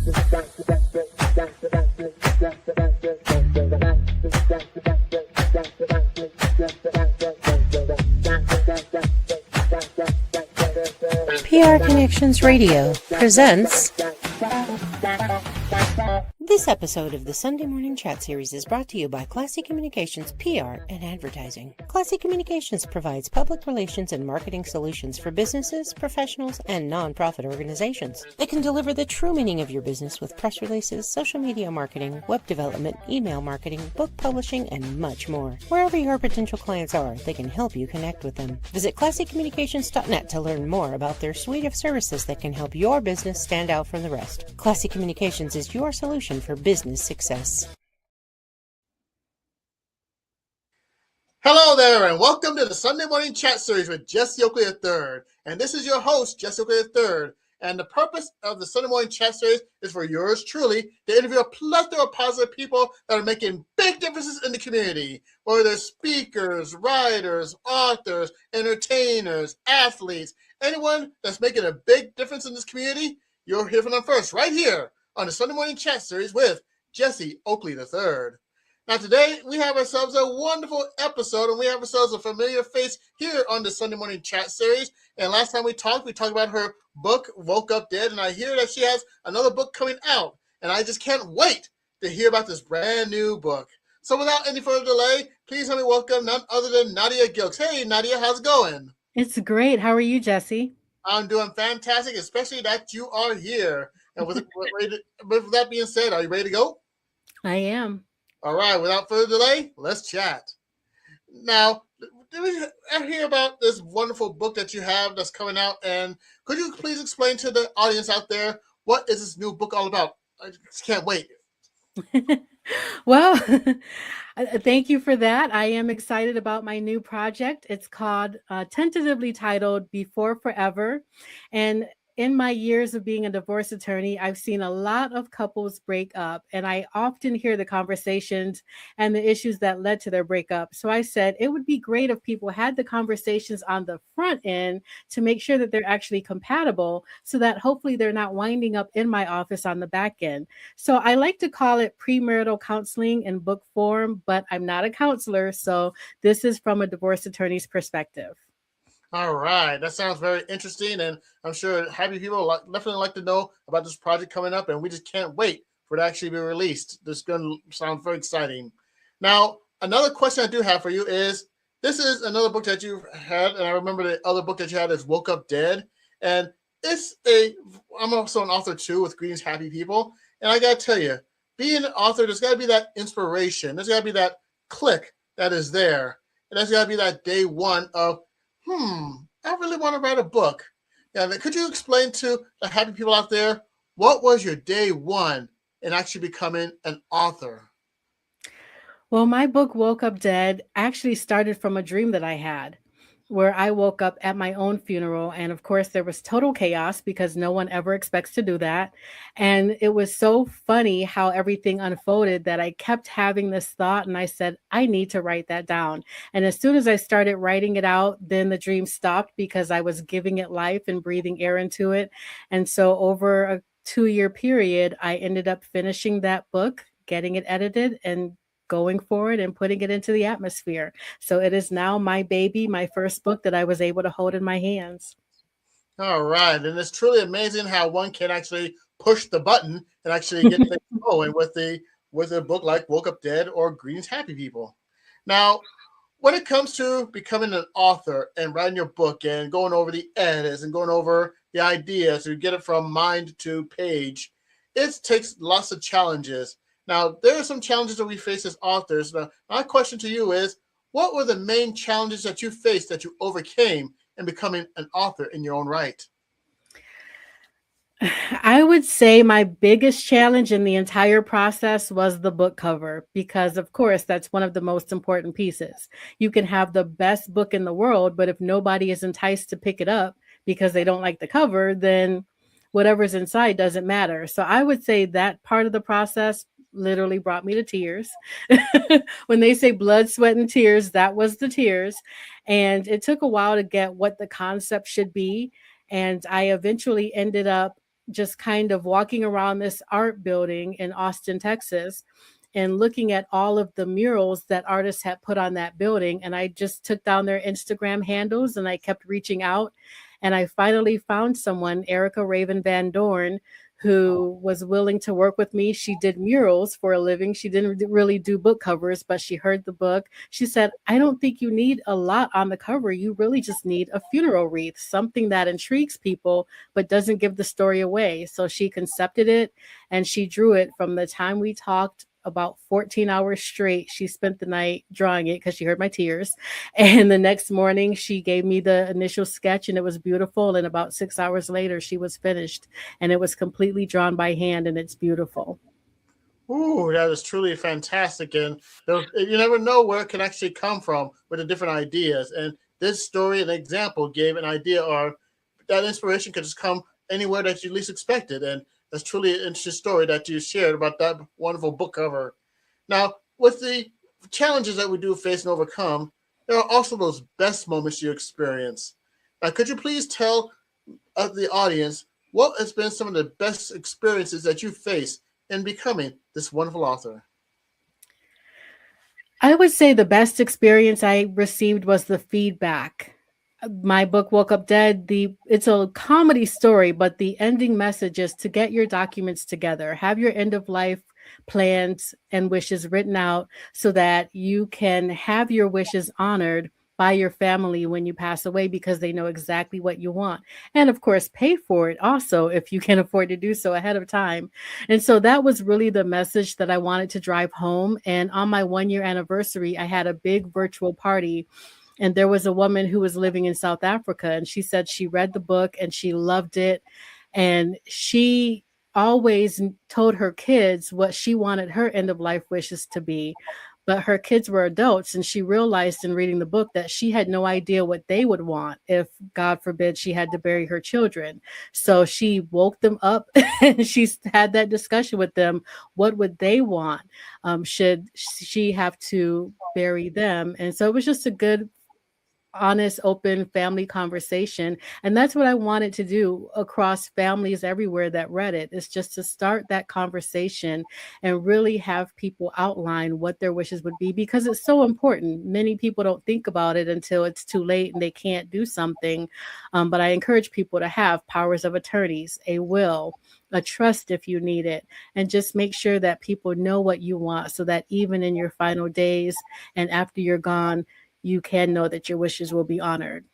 PR Connections Radio presents. This episode of the Sunday Morning Chat Series is brought to you by Classy Communications PR and Advertising. Classy Communications provides public relations and marketing solutions for businesses, professionals, and non-profit organizations. They can deliver the true meaning of your business with press releases, social media marketing, web development, email marketing, book publishing, and much more. Wherever your potential clients are, they can help you connect with them. Visit classycommunications.net to learn more about their suite of services that can help your business stand out from the rest. Classy Communications is your solution for business success. Hello there, and welcome to the Sunday Morning Chat Series with Jesse Oakley III. And this is your host, Jesse Oakley III. And the purpose of the Sunday Morning Chat Series is for yours truly to interview a plethora of positive people that are making big differences in the community, whether they're speakers, writers, authors, entertainers, athletes, anyone that's making a big difference in this community. You'll hear from them first right here on the Sunday Morning Chat Series with Jesse Oakley III. Now today we have ourselves a wonderful episode, and we have ourselves a familiar face here on the Sunday Morning Chat Series. And last time we talked about her book, Woke Up Dead, and I hear that she has another book coming out, and I just can't wait to hear about this brand new book. So without any further delay, please help me welcome none other than Nadia Gilkes. Hey Nadia, how's it going? It's great. How are you, Jesse? I'm doing fantastic, especially that you are here. And with that being said, are you ready to go? I am. All right, without further delay, let's chat. Now, did we hear about this wonderful book that you have that's coming out? And could you please explain to the audience out there, what is this new book all about? I just can't wait. Well, thank you for that. I am excited about my new project. It's called, tentatively titled Before Forever. And in my years of being a divorce attorney, I've seen a lot of couples break up, and I often hear the conversations and the issues that led to their breakup. So I said it would be great if people had the conversations on the front end to make sure that they're actually compatible, so that hopefully they're not winding up in my office on the back end. So I like to call it premarital counseling in book form, but I'm not a counselor, so this is from a divorce attorney's perspective. All right, that sounds very interesting, and I'm sure happy people definitely like to know about this project coming up, and we just can't wait for it to actually be released. This is going to sound very exciting. Now, another question I do have for you is, this is another book that you had, and I remember the other book that you had is Woke Up Dead, and I'm also an author too with Greetings Happy People, and I got to tell you, being an author, there's got to be that inspiration, there's got to be that click that is there, and there's got to be that day one of, I really want to write a book. Yeah, could you explain to the happy people out there, what was your day one in actually becoming an author? Well, my book, Woke Up Dead, actually started from a dream that I had, where I woke up at my own funeral. And of course, there was total chaos because no one ever expects to do that. And it was so funny how everything unfolded that I kept having this thought. And I said, I need to write that down. And as soon as I started writing it out, then the dream stopped because I was giving it life and breathing air into it. And so over a 2-year period, I ended up finishing that book, getting it edited, and going forward and putting it into the atmosphere. So it is now my baby, my first book that I was able to hold in my hands. All right. And it's truly amazing how one can actually push the button and actually get things going with a book like Woke Up Dead or Greetings Happy People. Now, when it comes to becoming an author and writing your book and going over the edits and going over the ideas to get it from mind to page, it takes lots of challenges. Now, there are some challenges that we face as authors. Now, my question to you is, what were the main challenges that you faced that you overcame in becoming an author in your own right? I would say my biggest challenge in the entire process was the book cover, because of course that's one of the most important pieces. You can have the best book in the world, but if nobody is enticed to pick it up because they don't like the cover, then whatever's inside doesn't matter. So I would say that part of the process literally brought me to tears. When they say blood, sweat, and tears, that was the tears. And it took a while to get what the concept should be. And I eventually ended up just kind of walking around this art building in Austin, Texas, and looking at all of the murals that artists had put on that building. And I just took down their Instagram handles and I kept reaching out. And I finally found someone, Erica Raven Van Dorn, who was willing to work with me. She did murals for a living. She didn't really do book covers, but she heard the book. She said, I don't think you need a lot on the cover. You really just need a funeral wreath, something that intrigues people, but doesn't give the story away. So she concepted it and she drew it from the time we talked about 14 hours straight. She spent the night drawing it because she heard my tears. And the next morning, she gave me the initial sketch and it was beautiful. And about 6 hours later, she was finished and it was completely drawn by hand and it's beautiful. Ooh, that is truly fantastic. And you never know where it can actually come from with the different ideas. And this story, an example, gave an idea, or that inspiration could just come anywhere that you least expected. And that's truly an interesting story that you shared about that wonderful book cover. Now, with the challenges that we do face and overcome, there are also those best moments you experience. Now, could you please tell the audience what has been some of the best experiences that you face in becoming this wonderful author? I would say the best experience I received was the feedback. My book Woke Up Dead, it's a comedy story, but the ending message is to get your documents together, have your end of life plans and wishes written out so that you can have your wishes honored by your family when you pass away because they know exactly what you want. And of course, pay for it also if you can afford to do so ahead of time. And so that was really the message that I wanted to drive home. And on my 1 year anniversary, I had a big virtual party and there was a woman who was living in South Africa and she said she read the book and she loved it. And she always told her kids what she wanted her end of life wishes to be. But her kids were adults and she realized in reading the book that she had no idea what they would want if, God forbid, she had to bury her children. So she woke them up and she had that discussion with them. What would they want? Should she have to bury them? And so it was just a good, honest, open family conversation. And that's what I wanted to do across families everywhere that read it. Is just to start that conversation and really have people outline what their wishes would be because it's so important. Many people don't think about it until it's too late and they can't do something. But I encourage people to have powers of attorneys, a will, a trust if you need it, and just make sure that people know what you want so that even in your final days and after you're gone, you can know that your wishes will be honored.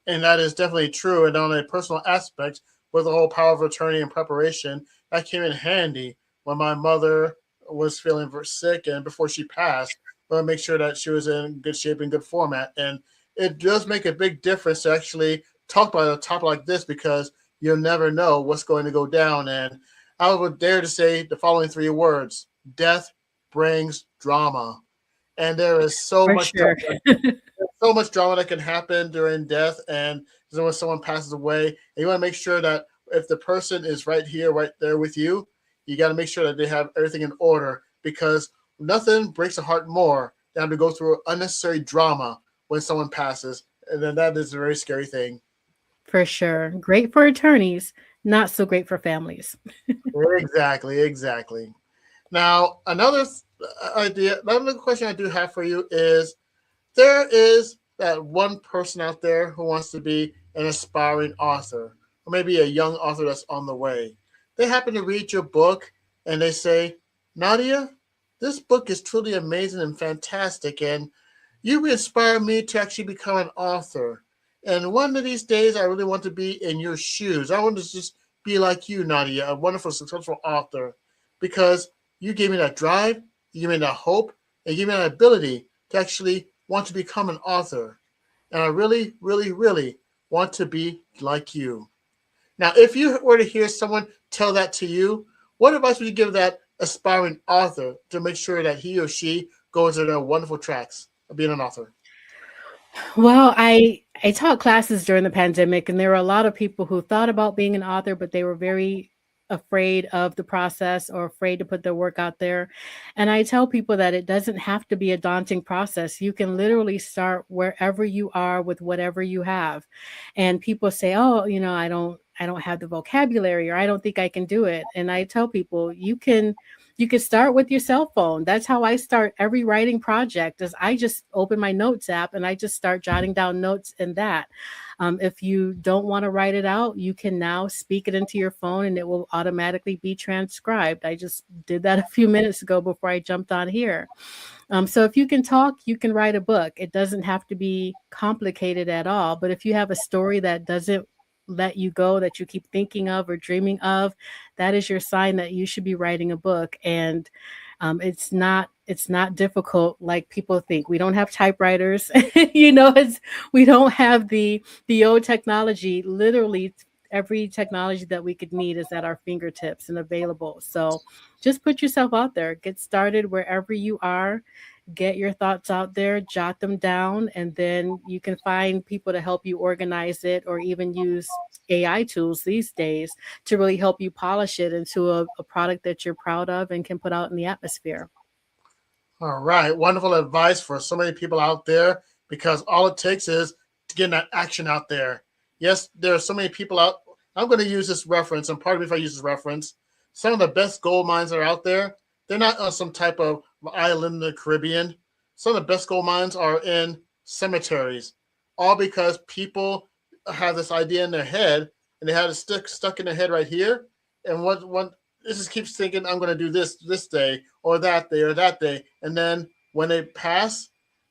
And that is definitely true. And on a personal aspect, with the whole power of attorney and preparation, that came in handy when my mother was feeling sick and before she passed. But make sure that she was in good shape and good format. And it does make a big difference to actually talk about a topic like this because you'll never know what's going to go down. And I would dare to say the following three words: death brings drama. And there is so For much sure. so much drama that can happen during death and when someone passes away. And you want to make sure that if the person is right here, right there with you, you got to make sure that they have everything in order because nothing breaks a heart more than to go through unnecessary drama when someone passes. And then that is a very scary thing. For sure. Great for attorneys, not so great for families. Exactly, exactly. Now, another question I do have for you is there is that one person out there who wants to be an aspiring author, or maybe a young author that's on the way. They happen to read your book and they say, Nadia, this book is truly amazing and fantastic, and you inspire me to actually become an author. And one of these days, I really want to be in your shoes. I want to just be like you, Nadia, a wonderful, successful author, because you gave me that drive, you gave me that hope, and you gave me that ability to actually want to become an author. And I really, really, really want to be like you. Now, if you were to hear someone tell that to you, what advice would you give that aspiring author to make sure that he or she goes into their wonderful tracks of being an author? Well, I taught classes during the pandemic, and there were a lot of people who thought about being an author, but they were very afraid of the process or afraid to put their work out there. And I tell people that it doesn't have to be a daunting process. You can literally start wherever you are with whatever you have. And people say, "Oh, I don't have the vocabulary, or I don't think I can do it." And I tell people, you can start with your cell phone. That's how I start every writing project. Is I just open my notes app and I just start jotting down notes in that. If you don't want to write it out, you can now speak it into your phone and it will automatically be transcribed. I just did that a few minutes ago before I jumped on here. So if you can talk, you can write a book. It doesn't have to be complicated at all. But if you have a story that doesn't let you go, that you keep thinking of or dreaming of, that is your sign that you should be writing a book. And it's not difficult like people think. We don't have typewriters. It's we don't have the old technology. Literally, every technology that we could need is at our fingertips and available. So just put yourself out there. Get started wherever you are. Get your thoughts out there, jot them down, and then you can find people to help you organize it or even use AI tools these days to really help you polish it into a product that you're proud of and can put out in the atmosphere. All right. Wonderful advice for so many people out there because all it takes is to get that action out there. Yes, there are so many people out. I'm going to use this reference, and pardon me if I use this reference. Some of the best gold mines that are out there, they're not on some type of island in the Caribbean. Some of the best gold mines are in cemeteries, all because people have this idea in their head and they have it stuck in their head right here. And what this just keeps thinking, I'm going to do this day or that day, and then when they pass,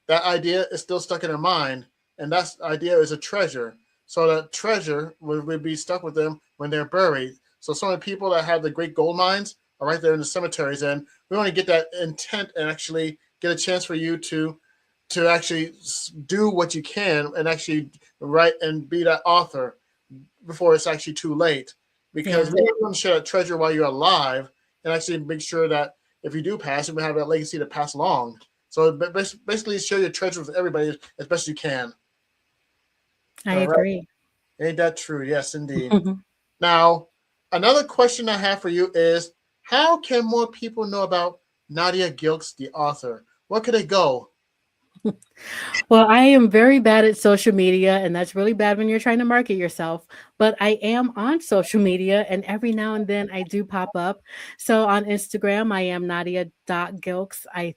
that idea is still stuck in their mind, and that idea is a treasure. So that treasure will be stuck with them when they're buried. So some of the people that have the great gold mines are right there in the cemeteries, and we want to get that intent and actually get a chance for you to actually do what you can and actually write and be that author before it's actually too late. Because Yeah. we want to share that treasure while you're alive and actually make sure that if you do pass, you will have that legacy to pass along. So basically, share your treasure with everybody as best you can. I All right. agree. Ain't that true? Yes, indeed. Now, another question I have for you is how can more people know about Nadia Gilkes, the author? Where could they go? Well, I am very bad at social media, and that's really bad when you're trying to market yourself. But I am on social media, and every now and then I do pop up. So on Instagram, I am Nadia.Gilkes. I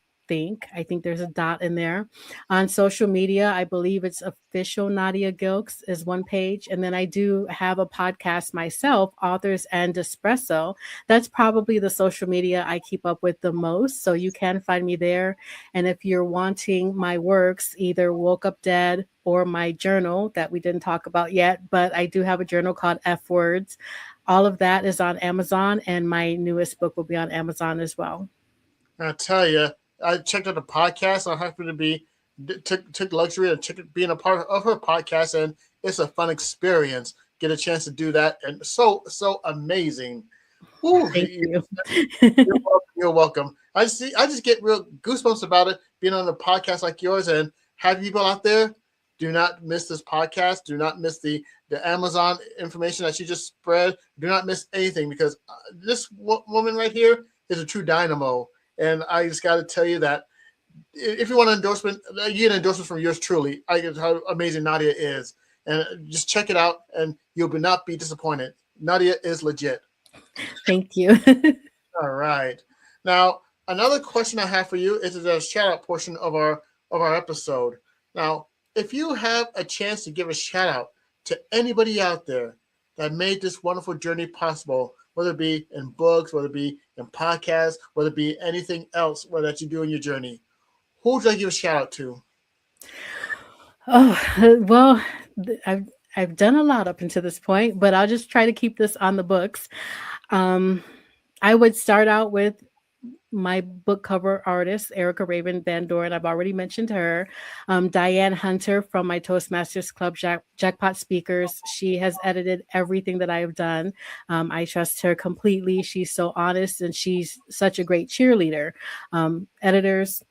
think there's a dot in there. On social media, I believe it's official Nadia Gilkes is one page. And then I do have a podcast myself, Authors and Espresso. That's probably the social media I keep up with the most. So you can find me there. And if you're wanting my works, either Woke Up Dead or my journal that we didn't talk about yet, but I do have a journal called F Words. All of that is on Amazon, and my newest book will be on Amazon as well. I tell you, I checked out the podcast. I happen to be took luxury of being a part of her podcast, and it's a fun experience. Get a chance to do that, and so amazing. Woo, Thank you. you're welcome. You're welcome. I just get real goosebumps about it being on a podcast like yours and have people out there. Do not miss this podcast. Do not miss the Amazon information that she just spread. Do not miss anything because this woman right here is a true dynamo. And I just got to tell you that if you want an endorsement, you get an endorsement from yours truly. I get how amazing Nadia is, and just check it out, and you'll not be disappointed. Nadia is legit. Thank you. All right. Now, another question I have for you is the shout out portion of our episode. Now, if you have a chance to give a shout out to anybody out there that made this wonderful journey possible, whether it be in books, whether it be in podcasts, whether it be anything else that you do in your journey, who would I give a shout out to? Oh, well, I've done a lot up until this point, but I'll just try to keep this on the books. Um, I would start out with my book cover artist, Erica Raven Van Doren. I've already mentioned her. Diane Hunter from my Toastmasters Club Jackpot Speakers. She has edited everything that I have done. I trust her completely. She's so honest and she's such a great cheerleader. Editors,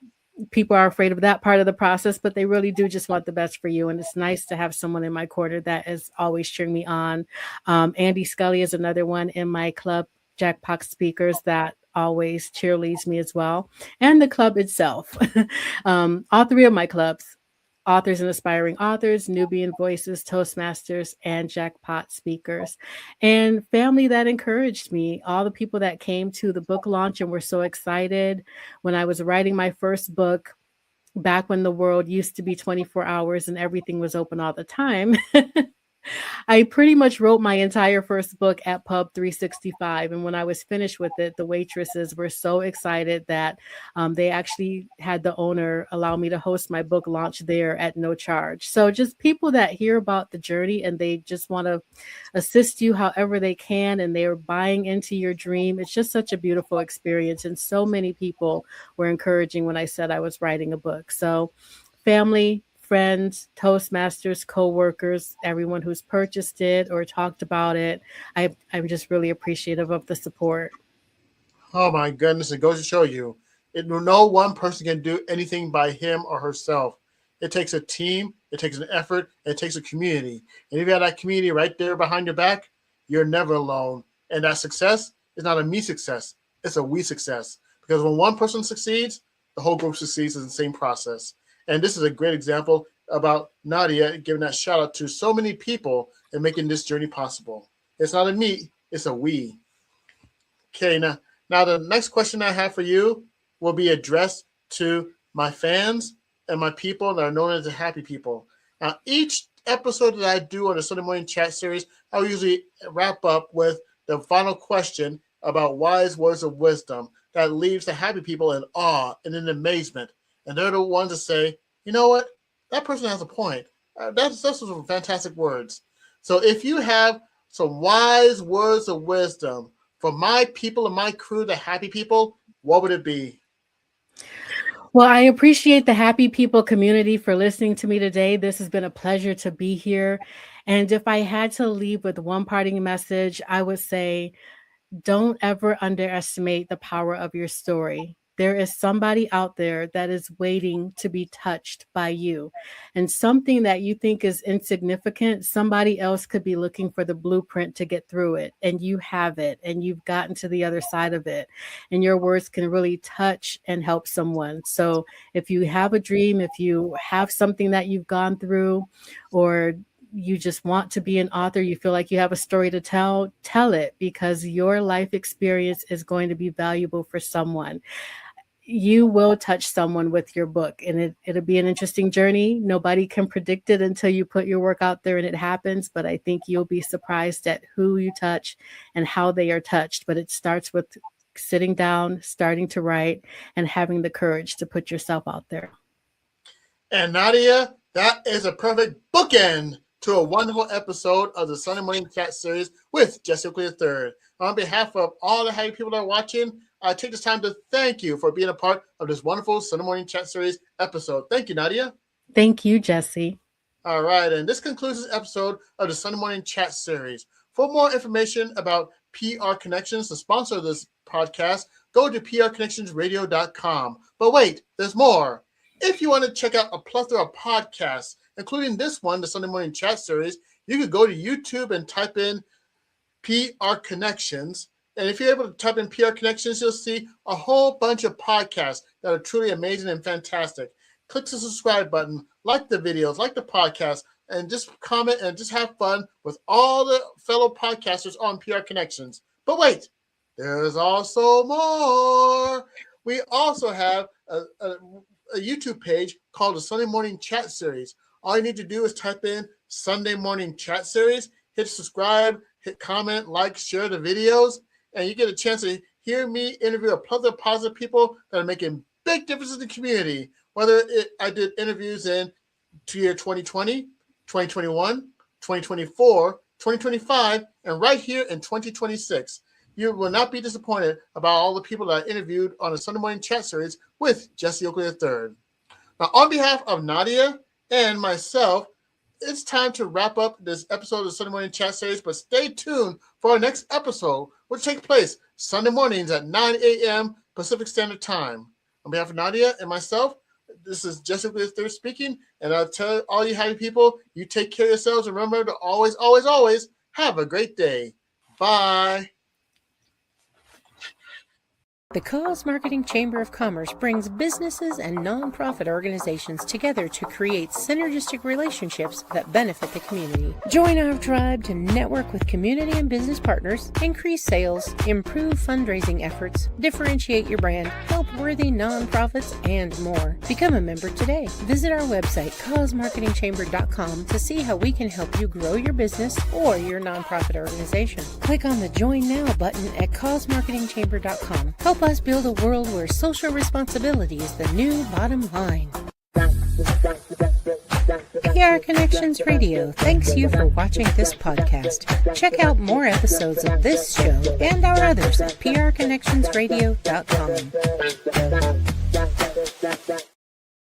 people are afraid of that part of the process, but they really do just want the best for you. And it's nice to have someone in my corner that is always cheering me on. Andy Scully is another one in my club Jackpot Speakers that always cheerleads me as well, and the club itself. All three of my clubs, Authors and Aspiring Authors, Nubian Voices, Toastmasters, and Jackpot Speakers. And family that encouraged me, all the people that came to the book launch and were so excited when I was writing my first book back when the world used to be 24 hours and everything was open all the time. I pretty much wrote my entire first book at Pub 365. And when I was finished with it, the waitresses were so excited that they actually had the owner allow me to host my book launch there at no charge. So just people that hear about the journey and they just want to assist you however they can, and they're buying into your dream. It's just such a beautiful experience. And so many people were encouraging when I said I was writing a book. So family, friends, Toastmasters, coworkers, everyone who's purchased it or talked about it. I'm just really appreciative of the support. Oh my goodness, it goes to show you, no one person can do anything by him or herself. It takes a team, it takes an effort, it takes a community. And if you have that community right there behind your back, you're never alone. And that success is not a me success, it's a we success. Because when one person succeeds, the whole group succeeds in the same process. And this is a great example about Nadia giving that shout out to so many people and making this journey possible. It's not a me, it's a we. Okay, now the next question I have for you will be addressed to my fans and my people that are known as the happy people. Now, each episode that I do on the Sunday morning chat series, I'll usually wrap up with the final question about wise words of wisdom that leaves the happy people in awe and in amazement. And they're the ones that say, you know what? That person has a point. That's some fantastic words. So if you have some wise words of wisdom for my people and my crew, the happy people, what would it be? Well, I appreciate the happy people community for listening to me today. This has been a pleasure to be here. And if I had to leave with one parting message, I would say, don't ever underestimate the power of your story. There is somebody out there that is waiting to be touched by you. And something that you think is insignificant, somebody else could be looking for the blueprint to get through it. And you have it, and you've gotten to the other side of it. And your words can really touch and help someone. So if you have a dream, if you have something that you've gone through, or you just want to be an author, you feel like you have a story to tell it, because your life experience is going to be valuable for someone. You will touch someone with your book, and it'll be an interesting journey. Nobody can predict it until you put your work out there and it happens, but I think you'll be surprised at who you touch and how they are touched. But it starts with sitting down, starting to write, and having the courage to put yourself out there. And Nadia, that is a perfect bookend to a wonderful episode of the Sunday Morning Chat series with Jesse Oakley III. On behalf of all the happy people that are watching, I take this time to thank you for being a part of this wonderful Sunday Morning Chat series episode. Thank you, Nadia. Thank you, Jesse. All right, and this concludes this episode of the Sunday Morning Chat series. For more information about PR Connections, the sponsor of this podcast, go to prconnectionsradio.com. But wait, there's more. If you want to check out a plethora of podcasts, including this one, the Sunday Morning Chat series, you could go to YouTube and type in PR Connections. And if you're able to type in PR Connections, you'll see a whole bunch of podcasts that are truly amazing and fantastic. Click the subscribe button, like the videos, like the podcast, and just comment and just have fun with all the fellow podcasters on PR Connections. But wait, there's also more. We also have a YouTube page called the Sunday Morning Chat Series. All you need to do is type in Sunday Morning Chat Series, hit subscribe, hit comment, like, share the videos, and you get a chance to hear me interview a plethora of positive people that are making big differences in the community. Whether I did interviews in year 2020, 2021, 2024, 2025, and right here in 2026. You will not be disappointed about all the people that I interviewed on the Sunday Morning Chat series with Jesse Oakley III. Now, on behalf of Nadia and myself, it's time to wrap up this episode of the Sunday Morning Chat series, but stay tuned for our next episode, which takes place Sunday mornings at 9 a.m. Pacific Standard Time. On behalf of Nadia and myself, this is Jesse Oakley III speaking, and I'll tell all you happy people, you take care of yourselves, and remember to always, always, always have a great day. Bye. The Cause Marketing Chamber of Commerce brings businesses and nonprofit organizations together to create synergistic relationships that benefit the community. Join our tribe to network with community and business partners, increase sales, improve fundraising efforts, differentiate your brand, help worthy nonprofits, and more. Become a member today. Visit our website, causemarketingchamber.com, to see how we can help you grow your business or your nonprofit organization. Click on the Join Now button at causemarketingchamber.com. Help us build a world where social responsibility is the new bottom line. PR Connections Radio thanks you for watching this podcast. Check out more episodes of this show and our others at prconnectionsradio.com.